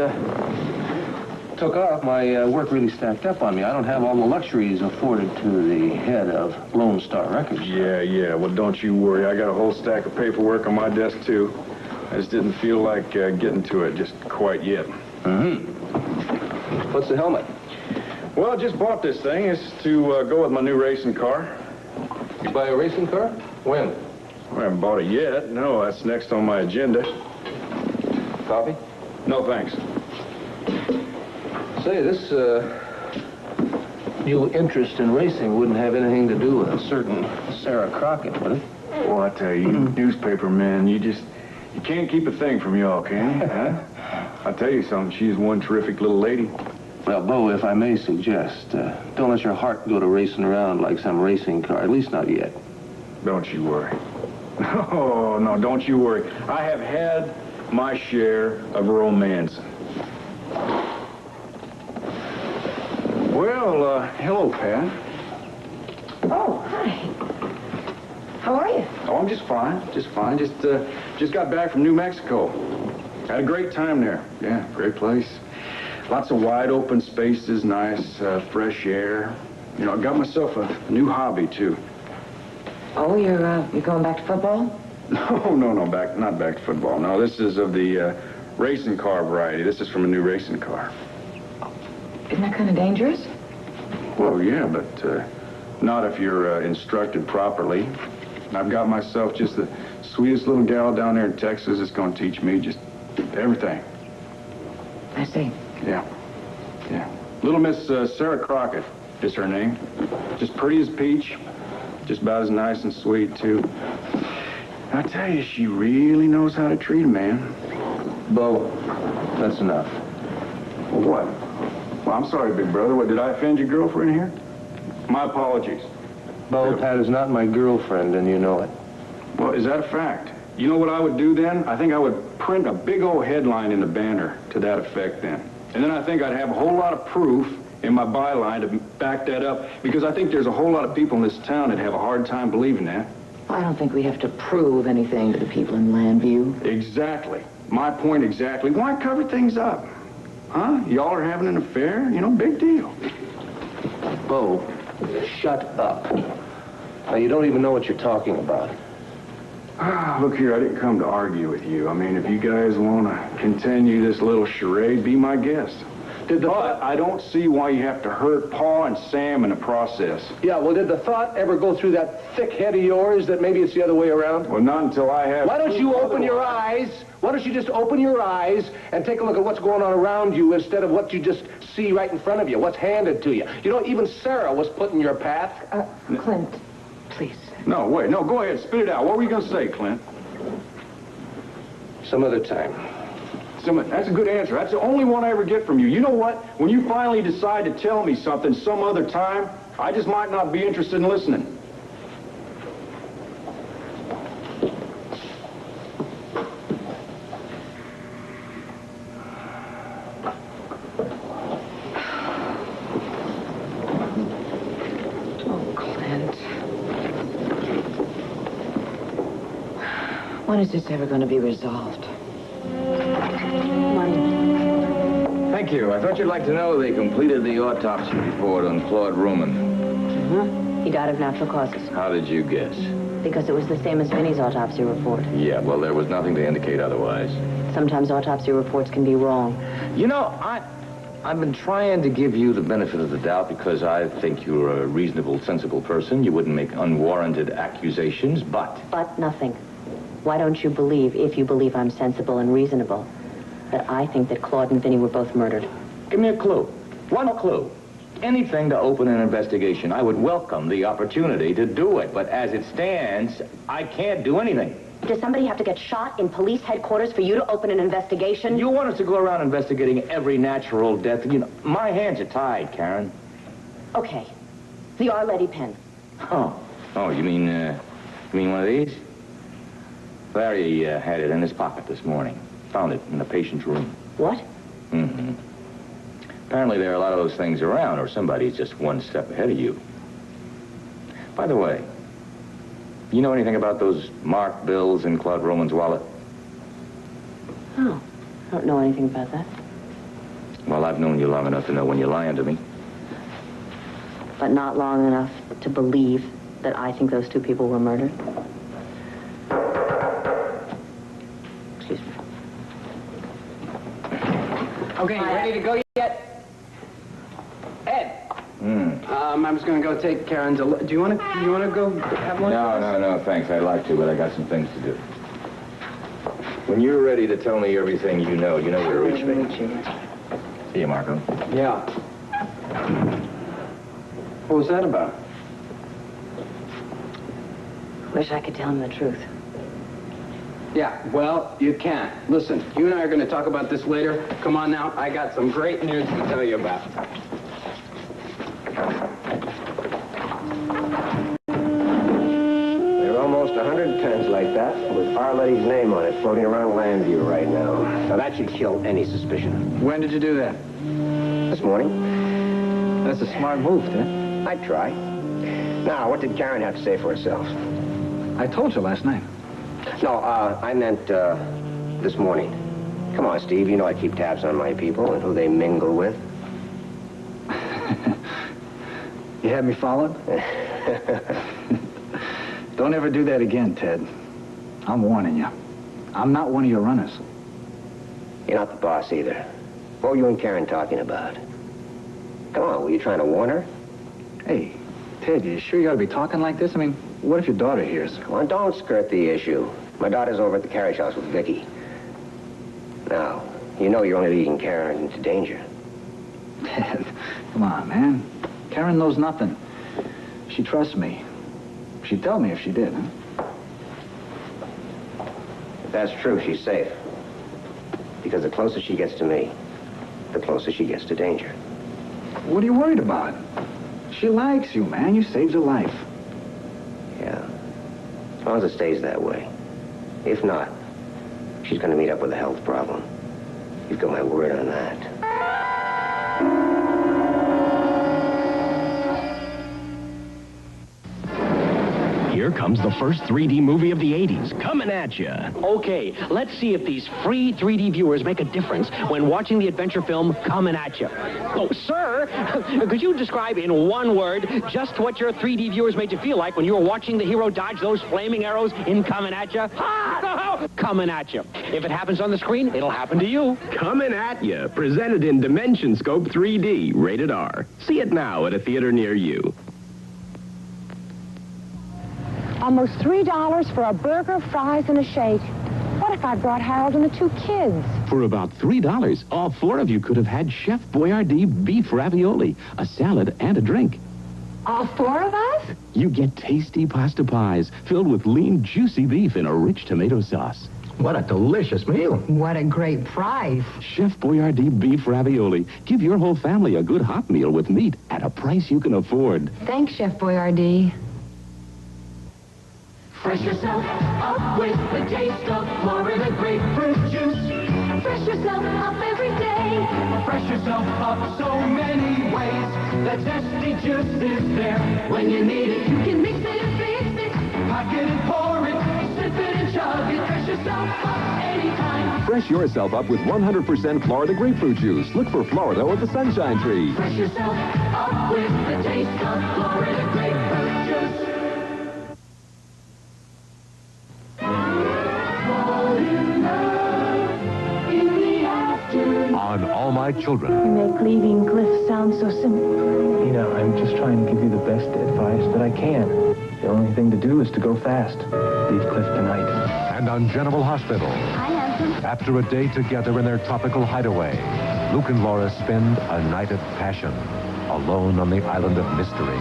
took off, my work really stacked up on me. I don't have all the luxuries afforded to the head of Lone Star Records. Yeah. Well, don't you worry. I got a whole stack of paperwork on my desk, too. I just didn't feel like getting to it just quite yet. What's the helmet? Well, I just bought this thing. It's to go with my new racing car. You buy a racing car? When? I haven't bought it yet. No, that's next on my agenda. Coffee? No, thanks. Say, this new interest in racing wouldn't have anything to do with a certain Sarah Crockett, would it? Well, I tell you, newspaper men, you can't keep a thing from y'all, can you? Huh? I'll tell you something. She's one terrific little lady. Well, Bo, if I may suggest, don't let your heart go to racing around like some racing car, at least not yet. Don't you worry. Oh, no, don't you worry. I have had my share of romance. Well, hello, Pat. Oh, hi. How are you? Oh, I'm just fine. Just got back from New Mexico. Had a great time there. Yeah, great place. Lots of wide open spaces, nice, fresh air. You know, I got myself a new hobby, too. Oh, you're going back to football? No, not back to football. No, this is of the racing car variety. This is from a new racing car. Isn't that kind of dangerous? Well, yeah, but not if you're instructed properly. I've got myself just the sweetest little gal down there in Texas that's going to teach me just everything. I see. Yeah. Little Miss Sarah Crockett is her name. Just pretty as peach. Just about as nice and sweet, too. I tell you, she really knows how to treat a man. Bo, that's enough. Well, what? Well, I'm sorry, big brother. What, did I offend your girlfriend here? My apologies. Bo, Pat is not my girlfriend, and you know it. Well, is that a fact? You know what I would do then? I think I would print a big old headline in the banner to that effect then. And then I think I'd have a whole lot of proof in my byline to back that up, because I think there's a whole lot of people in this town that have a hard time believing that. I don't think we have to prove anything to the people in Landview. Exactly. My point exactly. Why cover things up? Huh? Y'all are having an affair? You know, big deal. Bo, shut up. Now, you don't even know what you're talking about. Look here, I didn't come to argue with you. I mean, if you guys want to continue this little charade, be my guest. But I don't see why you have to hurt Pa and Sam in the process. Yeah, well, did the thought ever go through that thick head of yours that maybe it's the other way around? Well, not until I have... Why don't you open your eyes? Why don't you just open your eyes and take a look at what's going on around you instead of what you just see right in front of you, what's handed to you? You know, even Sarah was put in your path. Clint, please. No, wait, no, go ahead, spit it out. What were you going to say, Clint? Some other time. That's a good answer. That's the only one I ever get from you. You know what? When you finally decide to tell me something some other time, I just might not be interested in listening. When is this ever going to be resolved? Thank you. I thought you'd like to know they completed the autopsy report on Claude Ruman. He died of natural causes. How did you guess? Because it was the same as Vinny's autopsy report. Yeah, well, there was nothing to indicate otherwise. Sometimes autopsy reports can be wrong. You know, I've been trying to give you the benefit of the doubt because I think you're a reasonable, sensible person. You wouldn't make unwarranted accusations, but... But nothing. Why don't you believe, if you believe I'm sensible and reasonable, that I think that Claude and Vinny were both murdered? Give me a clue. One clue. Anything to open an investigation. I would welcome the opportunity to do it, but as it stands, I can't do anything. Does somebody have to get shot in police headquarters for you to open an investigation? You want us to go around investigating every natural death? You know, my hands are tied, Karen. Okay. The Arletty pen. Oh, you mean one of these? Larry had it in his pocket this morning. Found it in the patient's room. What? Mm-hmm. Apparently there are a lot of those things around, or somebody's just one step ahead of you. By the way, you know anything about those marked bills in Claude Roman's wallet? Oh, I don't know anything about that. Well, I've known you long enough to know when you're lying to me. But not long enough to believe that I think those two people were murdered. Excuse me. Okay, you ready to go yet? Ed. I was going to go take Karen's. Do you want to go have lunch? No, thanks. I'd like to, but I got some things to do. When you're ready to tell me everything you know where to reach me. See you, Marco. Yeah. What was that about? Wish I could tell him the truth. Yeah, well, you can't. Listen, you and I are going to talk about this later. Come on now, I got some great news to tell you about. There are almost 100 pens like that with Our Lady's name on it floating around Landview right now. Now, that should kill any suspicion. When did you do that? This morning. That's a smart move, Ted. I'd try. Now, what did Karen have to say for herself? I told you last night. No, I meant this morning. Come on, Steve. You know I keep tabs on my people and who they mingle with. You had me followed? Don't ever do that again, Ted. I'm warning you. I'm not one of your runners. You're not the boss either. What were you and Karen talking about? Come on, were you trying to warn her? Hey, Ted, you sure you ought to be talking like this? I mean, what if your daughter hears? Come on, don't skirt the issue. My daughter's over at the carriage house with Vicky. Now, you know you're only leading Karen into danger. Ted, come on, man. Karen knows nothing. She trusts me. She'd tell me if she did, huh? If that's true, she's safe. Because the closer she gets to me, the closer she gets to danger. What are you worried about? She likes you, man. You saved her life. Yeah. As long as it stays that way. If not, she's going to meet up with a health problem. You've got my word on that. Here comes the first 3D movie of the 80s, coming at you. Okay, let's see if these free 3D viewers make a difference when watching the adventure film Coming At You. Oh, sir, could you describe in one word just what your 3D viewers made you feel like when you were watching the hero dodge those flaming arrows in Coming At You? Ha! Coming At You. If it happens on the screen, it'll happen to you. Coming at you, presented in Dimension Scope 3D, rated R. See it now at a theater near you. Almost $3 for a burger, fries, and a shake. What if I brought Harold and the two kids? For about $3, all four of you could have had Chef Boyardee beef ravioli, a salad, and a drink. All four of us? You get tasty pasta pies filled with lean, juicy beef in a rich tomato sauce. What a delicious meal. What a great price. Chef Boyardee beef ravioli. Give your whole family a good hot meal with meat at a price you can afford. Thanks, Chef Boyardee. Fresh yourself up with the taste of Florida grapefruit juice. Fresh yourself up every day. Fresh yourself up so many ways. That zesty juice is there. When you need it, you can mix it and fix it. Pack it and pour it. Sip it and chug it. Fresh yourself up anytime. Fresh yourself up with 100% Florida grapefruit juice. Look for Florida or the Sunshine Tree. Fresh yourself up with the taste of Florida grapefruit juice. On All My Children. You make leaving Cliff sound so simple. You know, I'm just trying to give you the best advice that I can. The only thing to do is to go fast. Leave Cliff tonight. And on General Hospital. Hi, handsome. After a day together in their tropical hideaway, Luke and Laura spend a night of passion, alone on the island of mystery.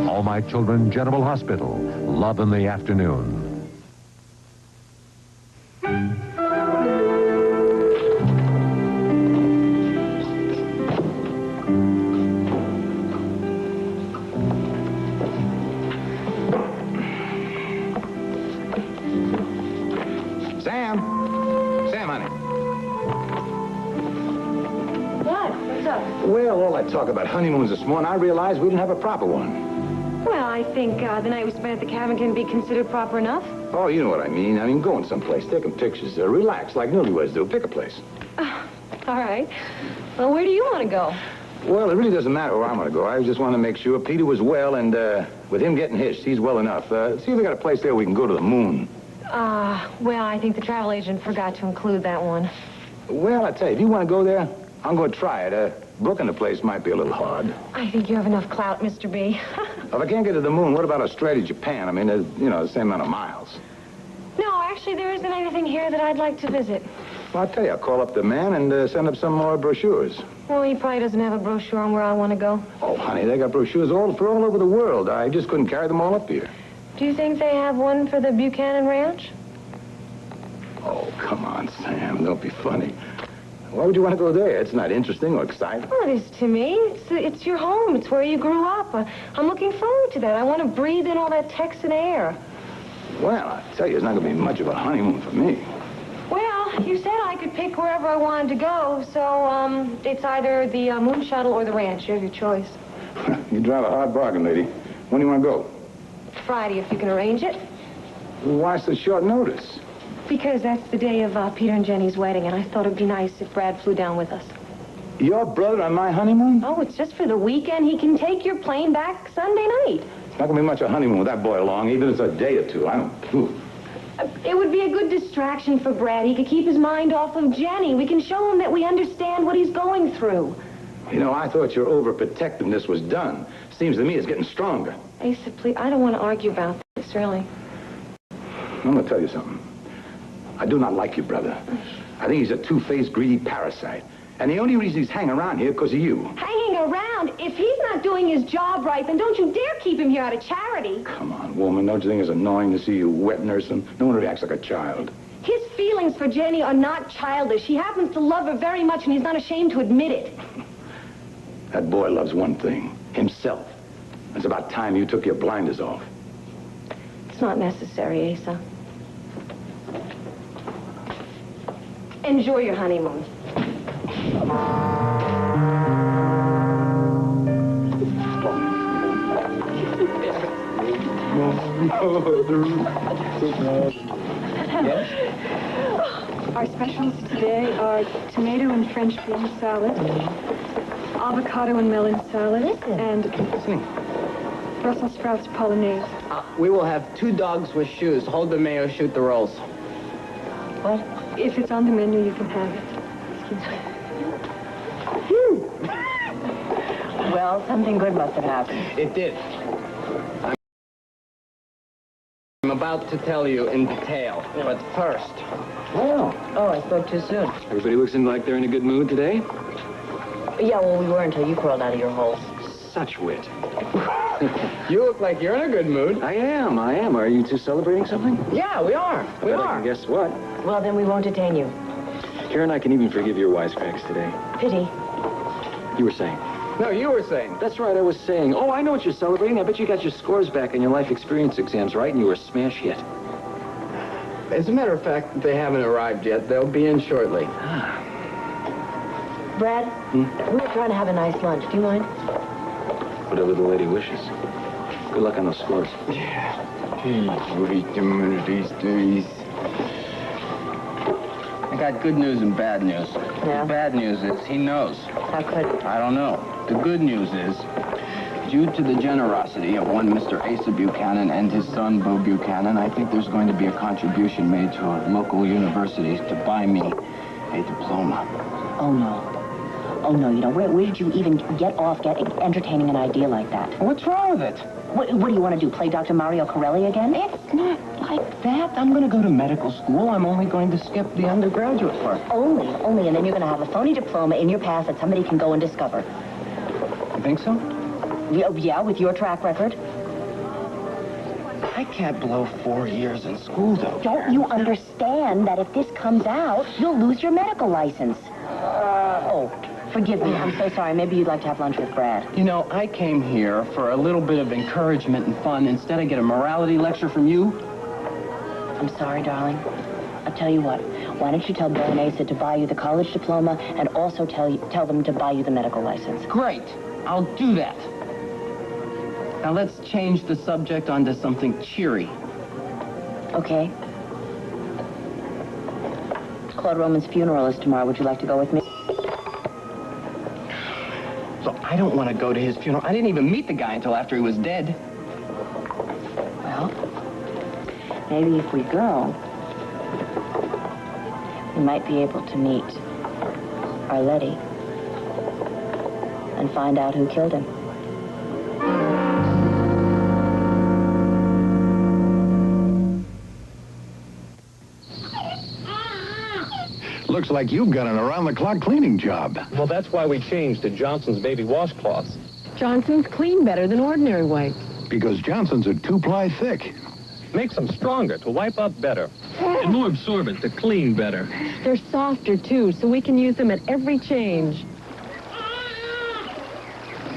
All My Children, General Hospital. Love in the afternoon. Sam, honey. What? What's up? I talk about honeymoons this morning, I realized we didn't have a proper one. Well, I think the night we spent at the cabin can be considered proper enough. Oh, you know what I mean. I mean, going someplace, taking pictures, relax like newlyweds do. Pick a place. All right. Well, where do you want to go? Well, it really doesn't matter where I'm going to go. I just want to make sure Peter was well, and with him getting hitched, he's well enough. See if we got a place there we can go to the moon. Well, I think the travel agent forgot to include that one. Well, I tell you, if you want to go there, I'm going to try it. Booking the place might be a little hard. I think you have enough clout, Mr. B. If I can't get to the moon, what about Australia, Japan? I mean, there's, the same amount of miles. No, actually, there isn't anything here that I'd like to visit. Well, I'll tell you, I'll call up the man and send up some more brochures. Well, he probably doesn't have a brochure on where I want to go. Oh, honey, they got brochures all over the world. I just couldn't carry them all up here. Do you think they have one for the Buchanan Ranch? Oh, come on, Sam. Don't be funny. Why would you want to go there? It's not interesting or exciting. Well, it is to me. It's your home. It's where you grew up. I'm looking forward to that. I want to breathe in all that Texan air. Well, I tell you, it's not going to be much of a honeymoon for me. Well, you said I could pick wherever I wanted to go, so it's either the moon shuttle or the ranch. You have your choice. You drive a hard bargain, lady. When do you want to go? Friday, if you can arrange it. Why such short notice? Because that's the day of Peter and Jenny's wedding, and I thought it'd be nice if Brad flew down with us. Your brother on my honeymoon? Oh, it's just for the weekend. He can take your plane back Sunday night. It's not going to be much of a honeymoon with that boy along, even if it's a day or two. I don't... Ooh. It would be a good distraction for Brad. He could keep his mind off of Jenny. We can show him that we understand what he's going through. I thought your overprotectiveness was done. Seems to me it's getting stronger. Asa, please, I don't want to argue about this, really. I'm going to tell you something. I do not like your brother. I think he's a two-faced, greedy parasite. And the only reason he's hanging around here because of you. Hanging around? If he's not doing his job right, then don't you dare keep him here out of charity. Come on, woman. Don't you think it's annoying to see you wet nurse him? No one reacts like a child. His feelings for Jenny are not childish. He happens to love her very much, and he's not ashamed to admit it. That boy loves one thing, himself. It's about time you took your blinders off. It's not necessary, Asa. Enjoy your honeymoon. Yes? Our specials today are tomato and French bean salad, avocado and melon salad, and Brussels sprouts polonaise. We will have 2 dogs with shoes. Hold the mayo, shoot the rolls. What? If it's on the menu, you can have it. Excuse me. Well, something good must have happened. It did. I'm about to tell you in detail, but first. Oh, I spoke too soon. Everybody looks like they're in a good mood today? Yeah, well, we were until you crawled out of your hole. Such wit. You look like you're in a good mood. I am. Are you two celebrating something? Yeah, we are. We are. I can guess what. Well, then we won't detain you. Karen, I can even forgive your wisecracks today. Pity. You were saying. No, you were saying. That's right, I was saying. Oh, I know what you're celebrating. I bet you got your scores back on your life experience exams, right? And you were a smash hit. As a matter of fact, they haven't arrived yet. They'll be in shortly. Brad, we were trying to have a nice lunch. Do you mind? Whatever the lady wishes. Good luck on those scores. Yeah. I got good news and bad news. Yeah? The bad news is he knows. How could? I don't know. The good news is, due to the generosity of one Mr. Asa Buchanan and his son, Bo Buchanan, I think there's going to be a contribution made to a local university to buy me a diploma. Oh, no. Oh, no, where did you even get off entertaining an idea like that? What's wrong with it? What do you want to do, play Dr. Mario Corelli again? It's not like that. I'm going to go to medical school. I'm only going to skip the undergraduate part. Only, and then you're going to have a phony diploma in your past that somebody can go and discover. You think so? Yeah, with your track record. I can't blow 4 years in school, though. Don't you understand that if this comes out, you'll lose your medical license? Forgive me. I'm so sorry. Maybe you'd like to have lunch with Brad. I came here for a little bit of encouragement and fun. Instead, I get a morality lecture from you. I'm sorry, darling. I'll tell you what. Why don't you tell Bill and Asa to buy you the college diploma and also tell them to buy you the medical license? Great. I'll do that. Now let's change the subject onto something cheery. Okay. Claude Roman's funeral is tomorrow. Would you like to go with me? Look, I don't want to go to his funeral. I didn't even meet the guy until after he was dead. Well, maybe if we go, we might be able to meet Arletty and find out who killed him. Looks like you've got an around-the-clock cleaning job. Well, that's why we changed to Johnson's baby washcloths. Johnson's clean better than ordinary white. Because Johnson's are 2-ply thick. Makes them stronger to wipe up better. And more absorbent to clean better. They're softer, too, so we can use them at every change.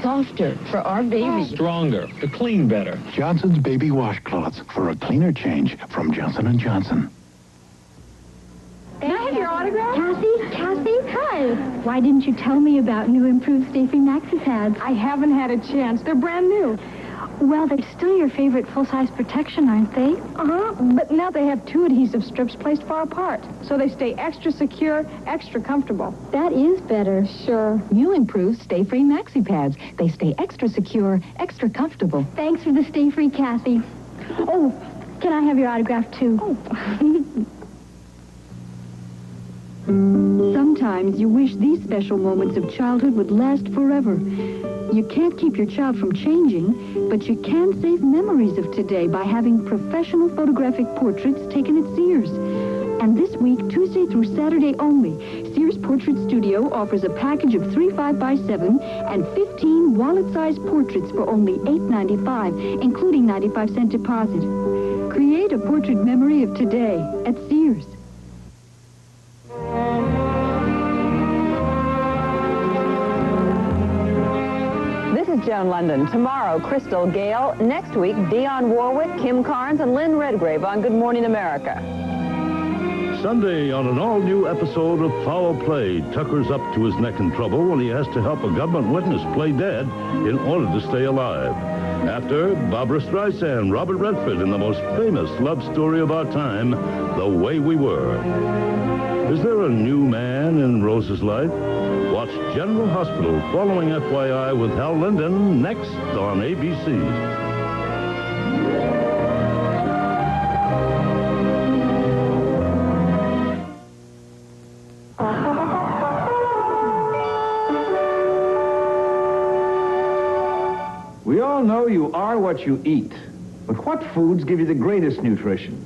Softer for our baby. Stronger to clean better. Johnson's baby washcloths for a cleaner change from Johnson & Johnson. Can I have your autograph? Kathy? Hi. Why didn't you tell me about new improved Stay Free Maxi Pads? I haven't had a chance. They're brand new. Well, they're still your favorite full-size protection, aren't they? Uh-huh. But now they have 2 adhesive strips placed far apart, so they stay extra secure, extra comfortable. That is better. Sure. New improved Stay Free Maxi Pads. They stay extra secure, extra comfortable. Thanks for the Stay Free, Kathy. Oh, can I have your autograph, too? Oh. Sometimes you wish these special moments of childhood would last forever. You can't keep your child from changing, but you can save memories of today by having professional photographic portraits taken at Sears. And this week, Tuesday through Saturday only, Sears Portrait Studio offers a package of 3 5x7 and 15 wallet-sized portraits for only $8.95, including 95-cent deposit. Create a portrait memory of today at Sears. This is Joan London. Tomorrow, Crystal Gale. Next week, Dionne Warwick, Kim Carnes, and Lynn Redgrave on Good Morning America. Sunday on an all-new episode of Foul Play, Tucker's up to his neck in trouble when he has to help a government witness play dead in order to stay alive. After, Barbra Streisand, Robert Redford in the most famous love story of our time, The Way We Were. Is there a new man in Rose's life? Watch General Hospital following FYI with Hal Linden next on ABC. We all know you are what you eat. But what foods give you the greatest nutrition?